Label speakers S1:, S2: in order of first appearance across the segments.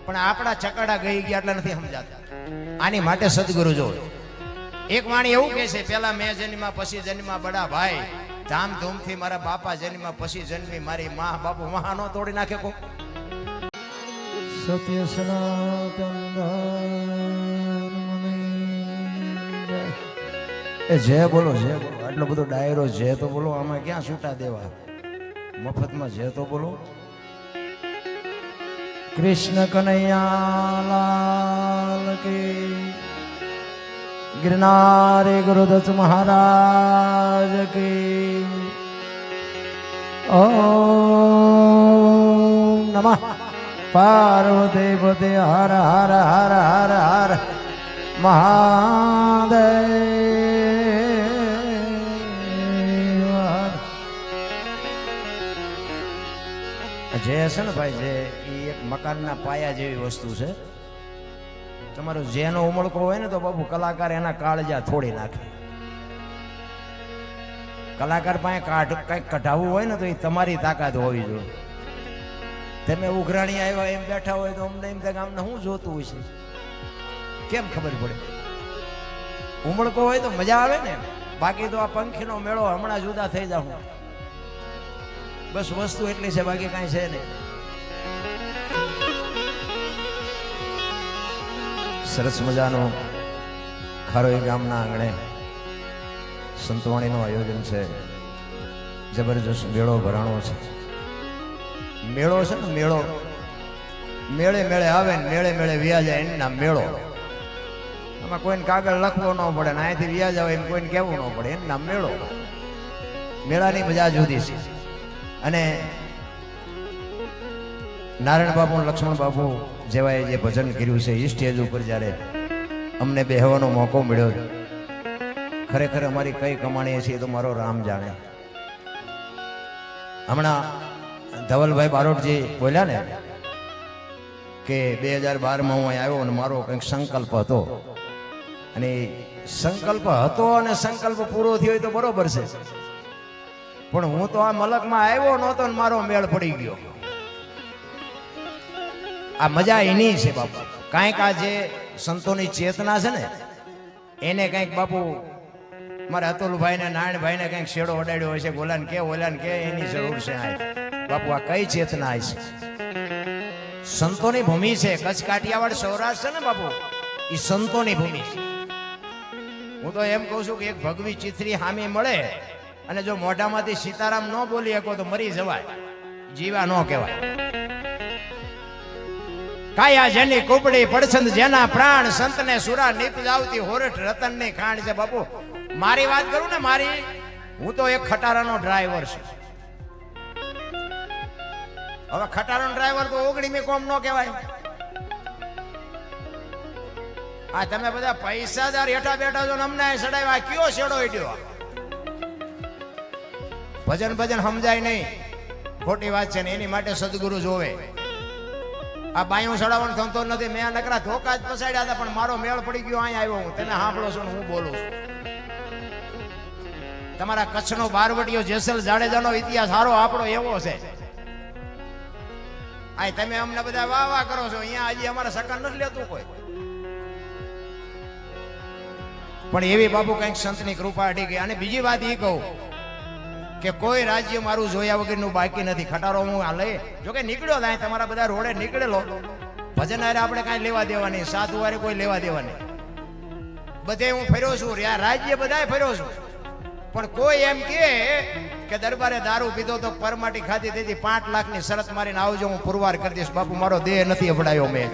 S1: પણ આપણા ચકડા ગઈ ગયા એટલે નથી સમજાતા. આની માટે સદગુરુ જો એક વાણી એવું કહે છે, પેલા મેં જન્મા પછી જન્મા બડા ભાઈ, ધામધૂમથી મારા બાપા જન્મા પછી જન્મી મારી માં. બાપુ મહા નો તોડી નાખે કો.
S2: સત્ય સનાતન એ જય બોલો, જય બોલો. આટલો બધો ડાયરો જય તો બોલો. આમાં ક્યાં છૂટા દેવા, મફતમાં જય તો બોલો. કૃષ્ણ કનૈયા લાલ કી, गिरनारे गुरुदत्त महाराज की। ओम नमः पार्वती पते हर हर हर हर हर महादेव। જે છે ને ભાઈ, જે એક મકાનના પાયા જેવી વસ્તુ છે. તમારો જેનો ઉમળકો હોય ને તો બાપુ કલાકાર એના કાળજા થોડી નાખે. કલાકાર પાસે કંઈક કઢાવવું હોય ને તો એ તમારી તાકાત હોવી જોઈએ. તમે ઉઘરાણી આવ્યા એમ બેઠા હોય તો અમને એમ થાય કે અમને શું જોતું હોય છે, કેમ ખબર પડે? ઉમળકો હોય તો મજા આવે ને. બાકી તો આ પંખીનો મેળો હમણાં જુદા થઈ જાવ. બસ વસ્તુ એટલી છે, બાકી કાંઈ છે નહીં. સરસ મજાનો ખારોઈ ગામના આંગણે સંતવાણીનું આયોજન છે. જબરજસ્ત મેળો ભરાણો છે. મેળો છે ને, મેળો મેળે મેળે આવે ને મેળે મેળે વ્યાજ જાય એના મેળો. આમાં કોઈને કાગળ લખવો ન પડે ને અહીંથી વ્યાજ આવે એમ કોઈને કહેવું ન પડે, એના મેળો. મેળાની મજા જુદી છે. અને નારાયણ બાપુ, લક્ષ્મણ બાપુ જેવાએ જે ભજન કર્યું છે એ સ્ટેજ ઉપર જ્યારે અમને બેહવાનો મોકો મળ્યો, ખરેખર અમારી કઈ કમાણી છે એ તો મારો રામ જાણે. હમણાં ધવલભાઈ બારોટજી બોલ્યા ને કે 2012માં હું અહીં આવ્યો અને મારો કંઈક સંકલ્પ હતો. અને સંકલ્પ હતો અને સંકલ્પ પૂરો થયો તો બરોબર છે, પણ હું તો આ મલકમાં આવ્યો નહોતો ને મારો મેળ પડી ગયો. આ મજા એની છે બાપુ. કાંઈક આ જે સંતોની ચેતના છે ને એને કંઈક બાપુ મારે અતુલભાઈ ને નારાયણભાઈ ને કંઈક શેડો ઓડાડ્યો હોય છે. ઓલાને કે એની જરૂર છે. આ બાપુ આ કઈ ચેતના છે? સંતોની ભૂમિ છે. કચ્છ કાઠિયાવાડ સૌરાષ્ટ્ર છે ને બાપુ, એ સંતોની ભૂમિ છે. હું તો એમ કહું છું કે એક ભગવી ચિત્રી હામી મળે અને જો મોઢામાંથી સીતારામ ન બોલી શકો તો મરી જવાય, જીવા ન કહેવાય. કાયા જેની કુબડી પડછંદ જેના પ્રાણ, સંતને સુરા નીત જાવતી હોરઠ રતન ની ખાણ છે. બાપુ મારી વાત કરું ને, મારી, હું તો એક ખટારાનો ડ્રાઈવર છું. હવે ખટારાનો ડ્રાઈવર તો 19મી કોમ ન કહેવાય. આ તમે બધા પૈસાદાર હેઠા બેઠા છો ને અમને સડાવ્યા, કયો શેડો હેડ્યો? ભજન સમજાય નહીં, ખોટી વાત છે ને. એની માટે સદગુરુ જોવે. આ બાયું સડાવવાનું થતો નથી. મેં નકરા ધોકા જ પસાડ્યા હતા, પણ મારો મેળ પડી ગયો. અહીંયા આવ્યો હું, તમે સાંભળો છો ને હું બોલું છું. તમારા કચ્છનો બારવટીયો જેસલ જાડેજાનો ઇતિહાસ સારો આપણો એવો છે. આ તમે અમને બધા વાહ વાહ કરો છો, અહીંયા હજી અમારા સકન નથી લેતું કોઈ. પણ એવી બાપુ કંઈક સંતની કૃપા અડી ગઈ. અને બીજી વાત એ કહું કે કોઈ રાજ્ય મારું જોયા વગરનું બાકી નથી. ખટારો હું આ લઈ જોકે નીકળ્યો થાય, તમારા બધા રોડે નીકળેલો. ભજન હારે આપણે કાંઈ લેવા દેવા નહીં, સાધુ હારે કોઈ લેવા દેવા નહીં. બધે હું ફર્યો છું, રાજ્ય બધાય ફર્યો છું. પણ કોઈ એમ કે દરબારે દારૂ પીધો તો પરમાટી ખાધી, તેથી 5 લાખની શરત મારીને આવજો, હું પુરવાર કરી દઈશ. બાપુ મારો દેહ નથી અપડાયો મેં.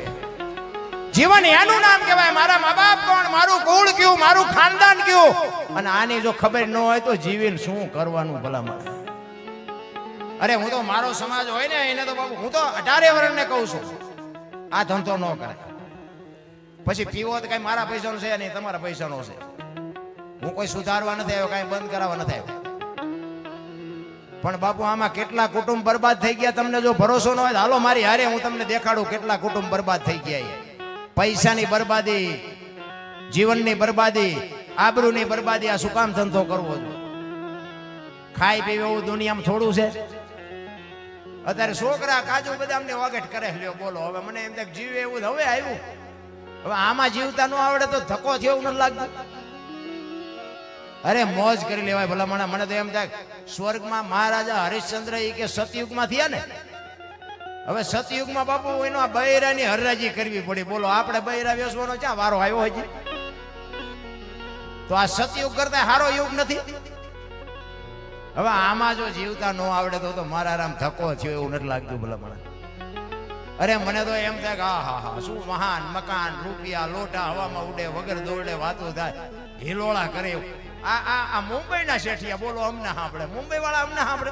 S2: જીવન એનું નામ કહેવાય. મારા મા બાપ કોણ, મારું કુળ કયું, મારું ખાનદાન કયું. અને આની જો ખબર ન હોય તો જીવીને શું કરવાનું ભલા મારે? અરે હું તો મારો સમાજ હોય ને એને તો બાપુ હું તો 18 વર્ષને કહું છું આ ધંધો ન કરે. પછી પીવો તો કઈ મારા પૈસાનો છે નહીં, તમારા પૈસાનો છે. હું કોઈ સુધારવા નથી આવ્યો, કઈ બંધ કરાવવા નથી આવ્યો. પણ બાપુ આમાં કેટલા કુટુંબ બરબાદ થઈ ગયા તમને જો ભરોસો ન હોય તો હાલો મારી હારે હું તમને દેખાડું કેટલા કુટુંબ બરબાદ થઈ ગયા. પૈસાની બરબાદી, જીવનની બરબાદી, આબરૂની બરબાદી. આ શું કામ ધંધો કરવો? ખાઈ પીવું એવું દુનિયામાં થોડું છે.
S1: અત્યારે છોકરા કાજુ બદામ ને વાગેટ કરે લ્યો બોલો. હવે મને એમ થાય જીવે એવું હવે આવ્યું. હવે આમાં જીવતા ન આવડે તો ધક્કો થયો એવું નથી લાગતું. અરે મોજ કરી લેવાય ભલા. મને તો એમ થાય સ્વર્ગમાં મહારાજા હરિશ્ચંદ્ર એ કે સતયુગમાં થયા ને, હવે સતયુગમાં બાપુ એનો આ બૈરાની હરરાજી કરવી પડી. બોલો આપણે બૈરા વેસવાનો ક્યાં વારો આવ્યો હજી? તો આ સતયુગ કરતા સારો યુગ નથી. હવે આમાં જો જીવતા ન આવડે તો મારા રામ ધક્કો થયો એવું નથી લાગતું ભલા મને. અરે મને તો એમ થાય કે હા શું મહાન મકાન રૂપિયા લોટા હવામાં ઉડે વગર દોડે વાતો થાય હિલોળા કરે. આ મુંબઈના શેઠિયા બોલો અમને સાંભળે, મુંબઈ વાળા અમને સાંભળે.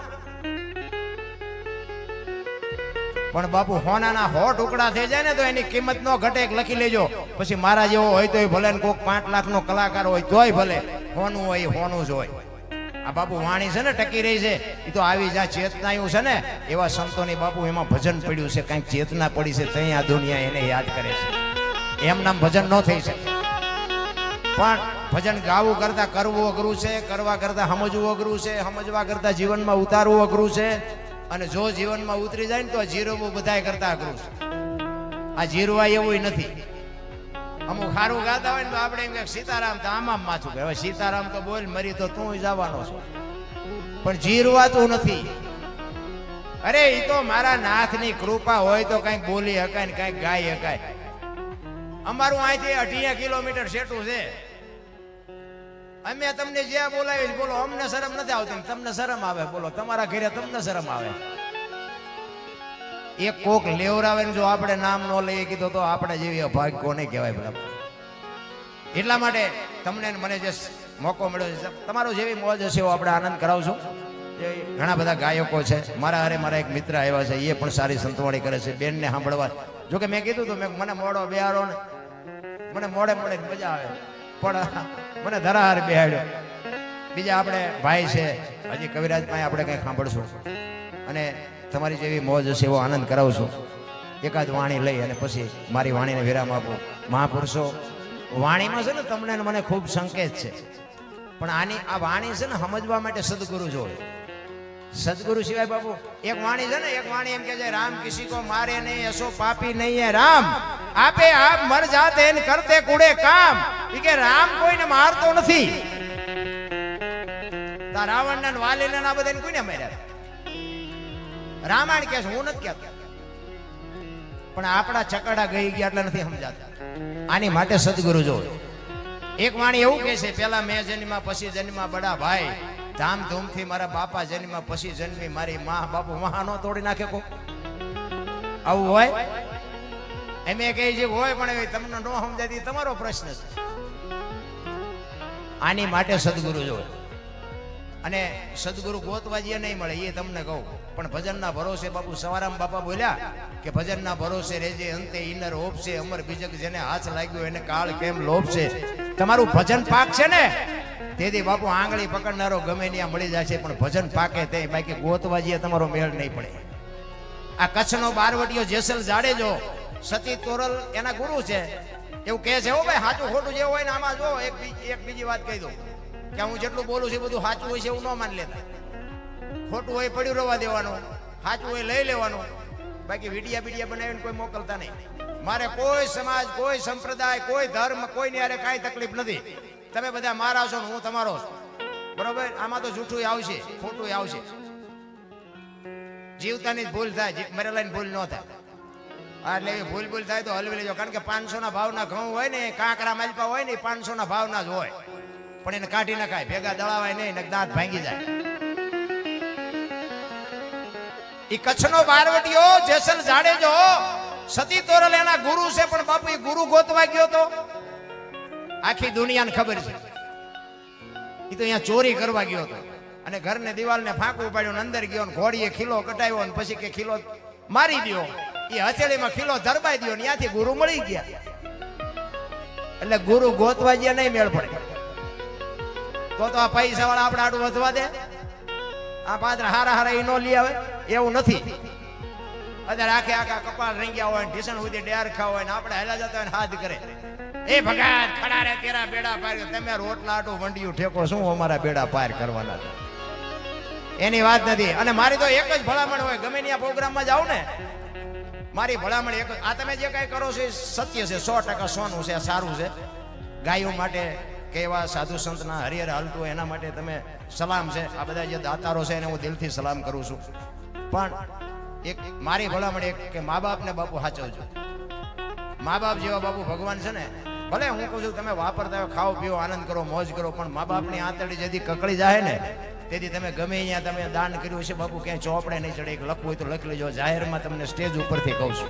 S1: પણ બાપુ હોનાના 100 ટુકડા થઈ જાય ને તો એની કિંમત નો ઘટે. લખી લેજો. પછી મારા જેવો હોય તોય ભલે ને કોક 5 લાખનો કલાકાર હોય તોય ભલે, હોનું હોય હોનું જ હોય. આ બાપુ વાણી છે ને ટકી રહી છે એ તો આવી જ્યાં ચેતનાયું છે ને એવા સંતોની બાપુ એમાં ભજન પડ્યું છે, કઈક ચેતના પડી છે તઈ આ દુનિયા એને યાદ કરે છે. એમ નામ ભજન ન થઈ શકે. પણ ભજન ગાવું કરતા કરવું અઘરું છે, કરવા કરતા સમજવું અઘરું છે, સમજવા કરતા જીવનમાં ઉતારવું અઘરું છે. અને જો જીવનમાં ઉતરી જાય ને તો જીરવવું બધાય કરતા અઘરું છે. આ જીરવા એવું નથી. અમુક સારું ગાતા હોય ને તો આપણે એમ કે સીતારામ તો આમાં માથું કે હવે સીતારામ તો બોલ મરી તો તું જવાનો છો, પણ જીરવાતું નથી. અરે એ તો મારા નાથની કૃપા હોય તો કઈક બોલી હકાય ને કઈક ગાઈ હકાય. અમારું અહીંથી 18 કિલોમીટર સેટું છે. અમે તમને જે બોલાવી બોલો અમને શરમ નથી આવતી, તમને શરમ આવે. બોલો તમારા ઘરે તમને શરમ આવે. એક કોક લેવરાવે ને જો આપણે નામ ન લઈએ કીધું તો આપણે જેવી અભાગ્ય કોને કહેવાય બરાબર. એટલા માટે તમને મને જે મોકો મળ્યો છે તમારો જેવી મોજ હશે એવો આપણે આનંદ કરાવશું. ઘણા બધા ગાયકો છે મારા એક મિત્ર આવ્યા છે, એ પણ સારી સંતવાણી કરે છે. બેનને સાંભળવા જોકે મેં કીધું હતું મને મોડો બેહાડો ને મને મોડે મજા આવે, પણ મને ધરાહાર બેહાડ્યો. બીજા આપણે ભાઈ છે હજી કવિરાજ પાસે આપણે કંઈ સાંભળશું અને તમારી જેવી મોજ હશે એવો આનંદ કરાવશું. એકાદ વાણી લઈ અને પછી મારી વાણીને વિરામ આપું. મહાપુરુષો વાણીમાં છે ને તમને મને ખૂબ સંકેત છે, પણ આની આ વાણી છે ને સમજવા માટે સદગુરુ જોઈએ. સદગુરુ સિવાય બાપુ એક વાણી છે ને, એક વાણી એમ કે છે રામ કિસી કો મારે નહીં એસો પાપી નહીં હે રામ, આપે આપ મર જાતે ન કરતે કુડે કામ. ઈ કે રામ કોઈને મારતો નથી. તા રાવણના ને વાલીના ના બધાને કોઈને માર્યા? રામાયણ કે છે, હું નથી કહેતો. પણ આપણા ચકડા ગઈ ગયા એટલે નથી સમજાતા. આની માટે સદગુરુ જોઈએ. એક વાણી એવું કે છે પેલા મેં જન્મા પછી જન્મા બડા ભાઈ, ધામધૂમથી મારા બાપા જન્મા પછી જન્મી મારી માં. બાપુ મહાનો તોડી નાખે કો આવું હોય? એમ કહે છે હોય, પણ તમને ન સમજાતી તમારો પ્રશ્ન છે. આની માટે સદગુરુ જોઈએ. અને સદગુરુ ગોતવાજીએ નહીં મળે એ તમને કહું, પણ ભજનના ભરોસે બાપુ સવારામ બાપા બોલ્યા કે ભજનના ભરોસે રેજે અંતે ઈનર હોપશે, અમર બીજક જેને હાથ લાગ્યો એને કાળ કેમ લોભશે. તમારું ભજન પાક છે ને તેથી બાપુ આંગળી પકડનારો ગમે ત્યાં મળી જાય છે, પણ ભજન પાકે તે બાકી ગોતવાજીએ તમારો મેળ નહીં પડે. આ કચ્છનો બારવટીયો જેસલ જાડેજો સતી તોરલ એના ગુરુ છે એવું કહે છે. હો ભાઈ સાચું ખોટું જે હોય ને આમાં જો એક બીજી વાત કહી દઉં કે હું જેટલું બોલું છું બધું સાચું હોય છે એવું ન માની લેતા. ખોટું હોય પડ્યું રહેવા દેવાનું, સાચું હોય લઈ લેવાનું. બાકી વિડિયા બનાવીને કોઈ મોકલતા નહીં. મારે કોઈ સમાજ, કોઈ સંપ્રદાય, કોઈ ધર્મ, કોઈની હારે કાંઈ તકલીફ નથી. તમે બધા મારા છો ને હું તમારો છું, બરોબર? આમાં તો જૂઠું આવશે, ખોટું આવશે. જીવતાની જ ભૂલ થાય, મરેલાની ભૂલ ન થાય. એટલે એવી ભૂલ થાય તો હલવી લેજો. કારણ કે 500 ના ભાવના ઘઉં હોય ને, કાંકરા માલપા હોય ને 500 ના ભાવના જ હોય, પણ એને કાઢી નખાય, ભેગા દળાવાય નહીં, દાંત ભાંગી જાય. ઈ કચ્છનો બારવટીયો જેસલ જાડેજો સતી તોરલ એના ગુરુ છે, પણ બાપુ એ ગુરુ ગોતવા ગયો તો આખી દુનિયાને ખબર છે. એ તો અહીંયા ચોરી કરવા ગયો હતો અને ઘરને દિવાલને ફાંકું પાડ્યું, અંદર ગયો, ઘોડીએ ખીલો કટાવ્યો અને પછી કે ખીલો મારી દો. એ હથેળીમાં ખીલો ધરબાઈ દો, ત્યાંથી ગુરુ મળી ગયા. એટલે ગુરુ ગોતવા ગયા નહીં મેળ પડે. તો આ પૈસા વાળા આપણે આડું વધવા દે? આ પાત્ર હારા એ નો લઈ આવે એવું નથી. અત્યારે આખા કપાળ રંગ્યા હોય, ઢીસણ સુધી ડેર ખા હોય ને આપણે હેલા જતા હોય હાથ કરે, એ ભગત ખડા રે તેરા બેડા પાર. તમે રોટલા આટું વંડિયું ઠેકો શું અમારા બેડા પાર કરવાના? એની વાત નથી. અને મારી તો એક જ ભલામણ હોય, ગમે ત્યાં પ્રોગ્રામમાં જાઉં ને, મારી ભલામણ એક જ, આ તમે જે કાંઈ કરો છો એ સત્ય છે, 100% સોનું છે, સારું છે. ગાયો માટે કે એવા સાધુ સંતના હરિહર હાલતું હોય એના માટે તમે સલામ છે. આ બધા જે દાતારો છે એને હું દિલથી સલામ કરું છું. પણ એક મારી ભલામણ એક કે મા બાપને બાપુ સાચવજો. મા બાપ જેવા બાપુ ભગવાન છે ને, ભલે હું કહું છું તમે વાપરતા હોય, ખાઓ પીઓ, આનંદ કરો, મોજ કરો, પણ મા બાપની આંતરડી જેથી કકળી જાય ને તેથી તમે ગમે અહીંયા તમે દાન કર્યું છે બાપુ, ક્યાંય ચોપડે નહીં ચડે. લખવું હોય તો લખી લેજો, જાહેરમાં તમને સ્ટેજ ઉપરથી કહું છું.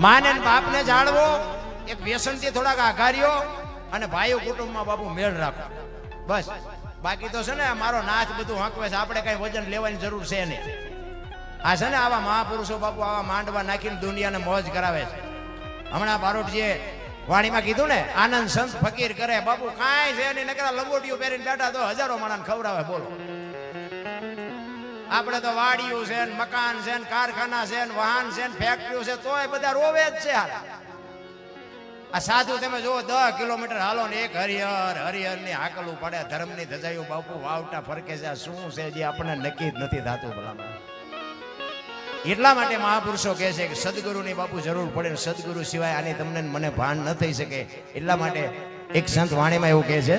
S1: માને ને બાપને જાળવો, એક વ્યસનથી થોડાક આઘાર્યો, અને ભાઈઓ કુટુંબમાં બાપુ મેળ રાખો, બસ. બાકી તો છે ને મારો નાથ બધું હાંકવે છે, આપણે કઈ વજન લેવાની જરૂર છે નહીં. આ છે ને આવા મહાપુરુષો બાપુ આવા માંડવા નાખીને દુનિયાને મોજ કરાવે છે. હમણાં બારોટજીએ વાણીમાં કીધું ને, આનંદ સંત ફકીર કરે. બાપુ કાંઈ છે નહીં, નકરા લંગોટીઓ પહેરીને બેઠા તો હજારો માણસ ખવડાવે. બોલો, આપણે તો વાડીઓ છે ને, મકાન છે ને, કારખાના છે ને, વાહન છે ને, ફેક્ટરીઓ છે, તોય બધા રોવે જ છે. આ સાધુ તમે જુઓ 10 કિલોમીટર હાલો ને એક હરિહર ની હાકલું પડે, ધર્મની ધજાયું બાપુ વાવટા ફરકે છે. આ શું છે જે આપણને નક્કી જ નથી થતું ભલામણ. એટલા માટે મહાપુરુષો કહે છે કે સદગુરુની બાપુ જરૂર પડે, સદગુરુ સિવાય આની તમને મને ભાન ન થઈ શકે. એટલા માટે એક સંત વાણીમાં એવું કહે છે,